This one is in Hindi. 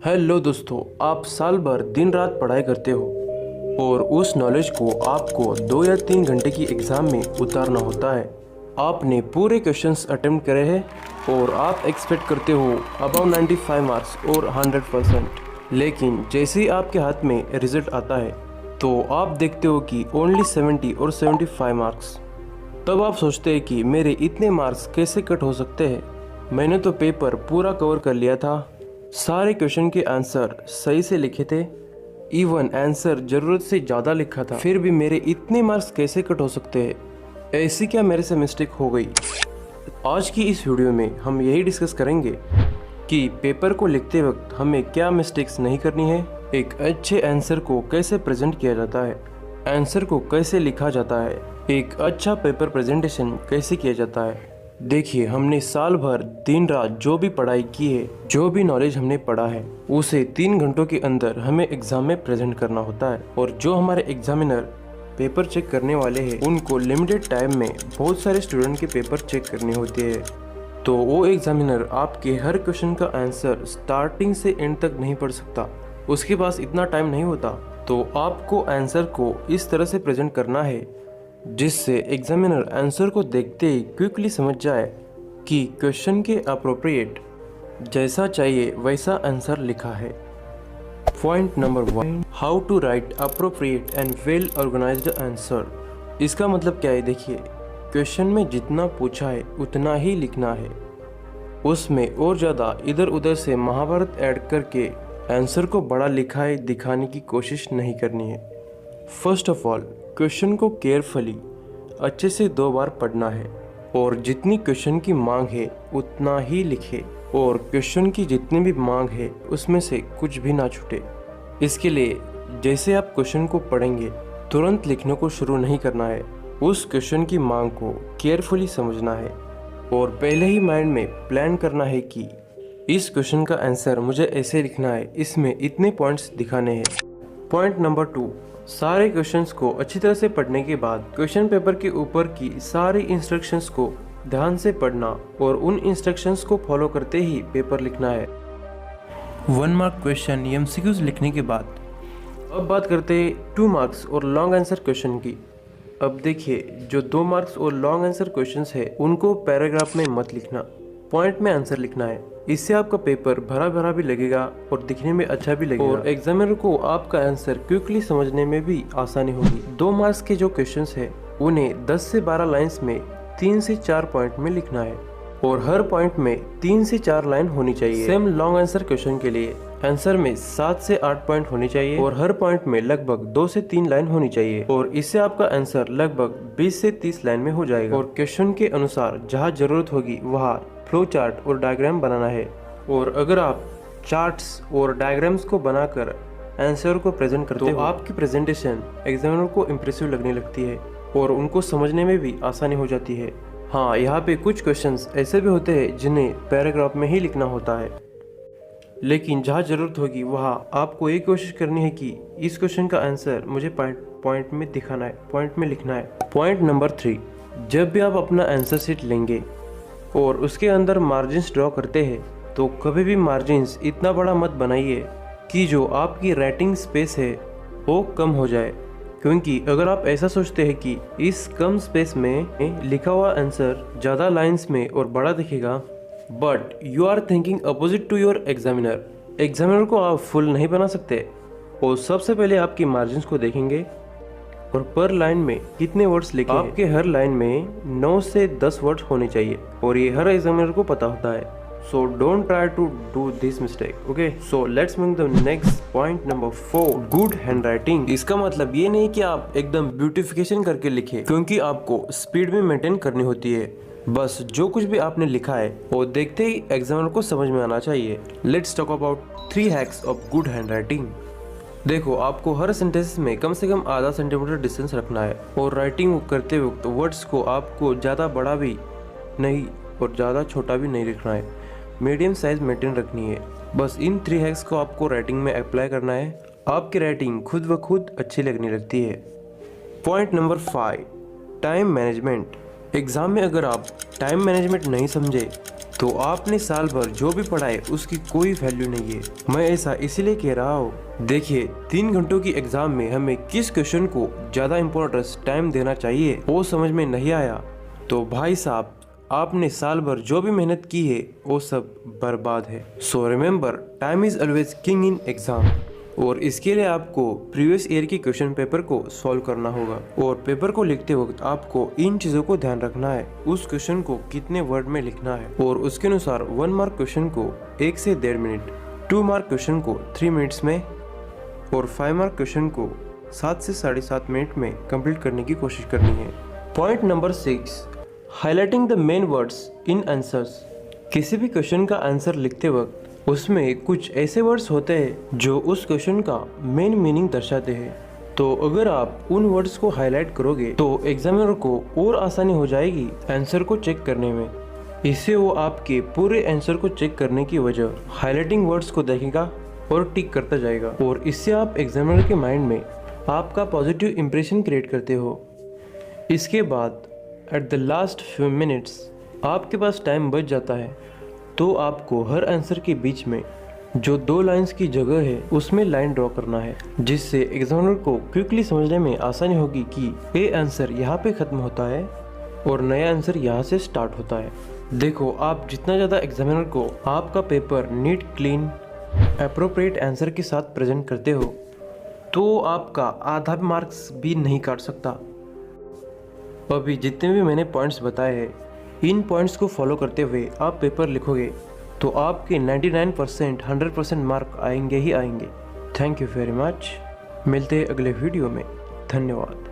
हेलो दोस्तों, आप साल भर दिन रात पढ़ाई करते हो और उस नॉलेज को आपको 2 या 3 घंटे की एग्ज़ाम में उतारना होता है। आपने पूरे क्वेश्चंस अटेम्प्ट करे हैं और आप एक्सपेक्ट करते हो अबाउ 95 मार्क्स और 100%। लेकिन जैसे ही आपके हाथ में रिजल्ट आता है तो आप देखते हो कि ओनली 70 और 75 मार्क्स। तब आप सोचते हैं कि मेरे इतने मार्क्स कैसे कट हो सकते हैं। मैंने तो पेपर पूरा कवर कर लिया था, सारे क्वेश्चन के आंसर सही से लिखे थे, इवन आंसर ज़रूरत से ज़्यादा लिखा था, फिर भी मेरे इतने मार्क्स कैसे कट हो सकते हैं। ऐसी क्या मेरे से मिस्टेक हो गई। आज की इस वीडियो में हम यही डिस्कस करेंगे कि पेपर को लिखते वक्त हमें क्या मिस्टेक्स नहीं करनी है, एक अच्छे आंसर को कैसे प्रेजेंट किया जाता है, आंसर को कैसे लिखा जाता है, एक अच्छा पेपर प्रेजेंटेशन कैसे किया जाता है। देखिए, हमने साल भर दिन रात जो भी पढ़ाई की है, जो भी नॉलेज हमने पढ़ा है, उसे 3 घंटों के अंदर हमें एग्जाम में प्रेजेंट करना होता है। और जो हमारे एग्जामिनर पेपर चेक करने वाले हैं, उनको लिमिटेड टाइम में बहुत सारे स्टूडेंट के पेपर चेक करने होते हैं। तो वो एग्जामिनर आपके हर क्वेश्चन का आंसर स्टार्टिंग से एंड तक नहीं पढ़ सकता, उसके पास इतना टाइम नहीं होता। तो आपको आंसर को इस तरह से प्रेजेंट करना है जिससे एग्जामिनर आंसर को देखते ही क्विकली समझ जाए कि क्वेश्चन के अप्रोप्रिएट जैसा चाहिए वैसा आंसर लिखा है। Point number 1, how to write appropriate and well organised answer. इसका मतलब क्या है, देखिए, क्वेश्चन में जितना पूछा है उतना ही लिखना है, उसमें और ज़्यादा इधर उधर से महाभारत ऐड करके आंसर को बड़ा लिखा है दिखाने की कोशिश नहीं करनी है। फर्स्ट ऑफ ऑल, क्वेश्चन को केयरफुली अच्छे से 2 बार पढ़ना है और जितनी क्वेश्चन की मांग है उतना ही लिखे, और क्वेश्चन की जितनी भी मांग है उसमें से कुछ भी ना छूटे। इसके लिए जैसे आप क्वेश्चन को पढ़ेंगे तुरंत लिखने को शुरू नहीं करना है, उस क्वेश्चन की मांग को केयरफुली समझना है और पहले ही माइंड में प्लान करना है कि इस क्वेश्चन का आंसर मुझे ऐसे लिखना है, इसमें इतने पॉइंट्स दिखाने हैं। पॉइंट नंबर 2, सारे क्वेश्चंस को अच्छी तरह से पढ़ने के बाद क्वेश्चन पेपर के ऊपर की सारी इंस्ट्रक्शंस को ध्यान से पढ़ना और उन इंस्ट्रक्शंस को फॉलो करते ही पेपर लिखना है। 1 मार्क क्वेश्चन एमसीक्यूज लिखने के बाद अब बात करते हैं 2 मार्क्स और लॉन्ग आंसर क्वेश्चन की। अब देखिए, जो 2 मार्क्स और लॉन्ग आंसर क्वेश्चंस है उनको पैराग्राफ में मत लिखना, पॉइंट में आंसर लिखना है। इससे आपका पेपर भरा भरा भी लगेगा और दिखने में अच्छा भी लगेगा और एग्जामिनर को आपका आंसर क्विकली समझने में भी आसानी होगी। 2 मार्क्स के जो क्वेश्चंस है उन्हें 10 से 12 लाइंस में 3 से 4 पॉइंट में लिखना है और हर पॉइंट में 3 से 4 लाइन होनी चाहिए। सेम लॉन्ग आंसर क्वेश्चन के लिए आंसर में 7 से 8 पॉइंट होनी चाहिए और हर पॉइंट में लगभग 2 से 3 लाइन होनी चाहिए, और इससे आपका आंसर लगभग 20 से 30 लाइन में हो जाएगा। और क्वेश्चन के अनुसार जहाँ जरूरत होगी वहाँ फ्लो चार्ट और डायग्राम बनाना है, और अगर आप चार्ट्स और डायग्राम्स को बनाकर आंसर को प्रेजेंट करते हो, आपकी प्रेजेंटेशन एग्जामिनर को इम्प्रेसिव लगने लगती है और उनको समझने में भी आसानी हो जाती है। हाँ, यहाँ पे कुछ क्वेश्चंस ऐसे भी होते हैं जिन्हें पैराग्राफ में ही लिखना होता है, लेकिन जहाँ ज़रूरत होगी वहाँ आपको ये कोशिश करनी है कि इस क्वेश्चन का आंसर मुझे पॉइंट में दिखाना है, पॉइंट में लिखना है। पॉइंट नंबर 3, जब भी आप अपना आंसर शीट लेंगे और उसके अंदर मार्जिन्स ड्रॉ करते हैं तो कभी भी मार्जिन्स इतना बड़ा मत बनाइए कि जो आपकी राइटिंग स्पेस है वो कम हो जाए, क्योंकि अगर आप ऐसा सोचते हैं कि इस कम स्पेस में लिखा हुआ आंसर ज़्यादा लाइंस में और बड़ा दिखेगा, but you are thinking opposite to your examiner को आप फुल नहीं बना सकते। और सबसे पहले आपकी मार्जिन्स को देखेंगे और पर लाइन में कितने वर्ड्स लिखे हैं। आपके हर लाइन में 9 से 10 वर्ड्स होने चाहिए और ये हर एग्जामिनर को पता होता है। So don't try to do this mistake, okay. So let's move the next point number 4, good handwriting. इसका मतलब ये नहीं कि आप एकदम ब्यूटिफिकेशन करके लिखे, क्योंकि आपको स्पीड में मेंटेन करनी होती है। बस जो कुछ भी आपने लिखा है वो देखते ही एग्जामिनर को समझ में आना चाहिए। Let's talk about 3 hacks of good handwriting. देखो, आपको हर सेंटेंस में कम से कम आधा सेंटीमीटर डिस्टेंस रखना है और राइटिंग करते वक्त वर्ड्स को आपको ज़्यादा बड़ा भी नहीं और ज़्यादा छोटा भी नहीं रखना है, मीडियम साइज मेंटेन रखनी है। बस इन 3 हैक्स को आपको राइटिंग में अप्लाई करना है, आपकी राइटिंग खुद ब खुद अच्छी लगने लगती है। Point number 5, time management. Exam में अगर आप टाइम मैनेजमेंट नहीं समझे तो आपने साल भर जो भी पढ़ा है उसकी कोई वैल्यू नहीं है। मैं ऐसा इसलिए कह रहा हूँ, देखिए 3 घंटों की एग्जाम में हमें किस क्वेश्चन को ज़्यादा इम्पोर्टेंस टाइम देना चाहिए वो समझ में नहीं आया तो भाई साहब आपने साल भर जो भी मेहनत की है वो सब बर्बाद है। So remember, time is always king in exam. और इसके लिए आपको प्रीवियस ईयर की क्वेश्चन पेपर को सॉल्व करना होगा और पेपर को लिखते वक्त आपको इन चीज़ों को ध्यान रखना है, उस क्वेश्चन को कितने वर्ड में लिखना है और उसके अनुसार 1 मार्क क्वेश्चन को 1 से 1.5 मिनट, 2 मार्क क्वेश्चन को 3 मिनट्स में और 5 मार्क क्वेश्चन को 7 से 7.5 मिनट में कंप्लीट करने की कोशिश करनी है। Point number 6, highlighting the main words in answers. किसी भी क्वेश्चन का आंसर लिखते वक्त उसमें कुछ ऐसे वर्ड्स होते हैं जो उस क्वेश्चन का मेन मीनिंग दर्शाते हैं। तो अगर आप उन वर्ड्स को हाईलाइट करोगे तो एग्जामिनर को और आसानी हो जाएगी आंसर को चेक करने में। इससे वो आपके पूरे आंसर को चेक करने की वजह हाईलाइटिंग वर्ड्स को देखेगा और टिक करता जाएगा और इससे आप एग्जामिनर के माइंड में आपका पॉजिटिव इंप्रेशन क्रिएट करते हो। इसके बाद at the last few minutes आपके पास टाइम बच जाता है तो आपको हर आंसर के बीच में जो 2 लाइंस की जगह है उसमें लाइन ड्रॉ करना है, जिससे एग्जामिनर को क्विकली समझने में आसानी होगी कि ये आंसर यहाँ पे ख़त्म होता है और नया आंसर यहाँ से स्टार्ट होता है। देखो, आप जितना ज़्यादा एग्जामिनर को आपका paper neat, clean, appropriate answer के साथ प्रेजेंट करते हो तो आपका आधा मार्क्स भी नहीं काट सकता। अभी जितने भी मैंने पॉइंट्स बताए हैं, इन पॉइंट्स को फॉलो करते हुए आप पेपर लिखोगे तो आपके 99% 100% मार्क आएंगे ही आएंगे। Thank you very much. मिलते हैं अगले वीडियो में। धन्यवाद।